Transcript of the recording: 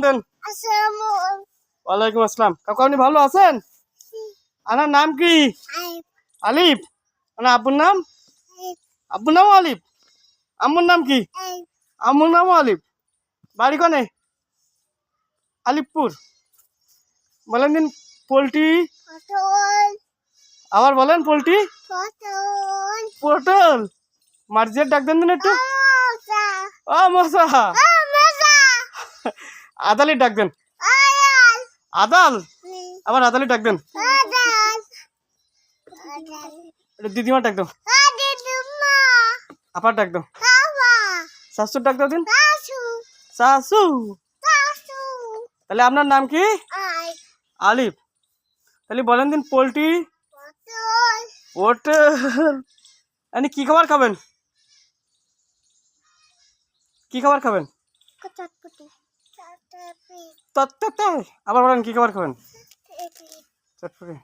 দেন। ওয়ালাইকুম আসসালাম। কাকু আপনি ভালো আছেন? আপনার নাম কি? আলিফ। আপনার আব্বুর নাম? আব্বুর নামও আলিফ। আম্মুর নাম কি? আম্মুর নামও আলিফ। বাড়ি কোনে? আলিফপুর। বলেন দিন পোলট্রি। আবার বলেন পোলট্রি। পটল। মার্জিয়ার ডাক দেন দিন একটু। ও মশা। আদালি ডাক দেন। আদাল। আবার আদালি ডাক দেন। দিদিমা ডাক দাও। আপার ডাক দাও। শাশুর ডাক দাও দিন। শাশু। তাহলে আপনার নাম কি? আলিফ। তাহলে বলেন দিন পোলট্রি। পটল। আপনি কি খাবার খাবেন? কি খাবার খাবেন? আবার বলেন কি খাবার খাবেন? চটপটি।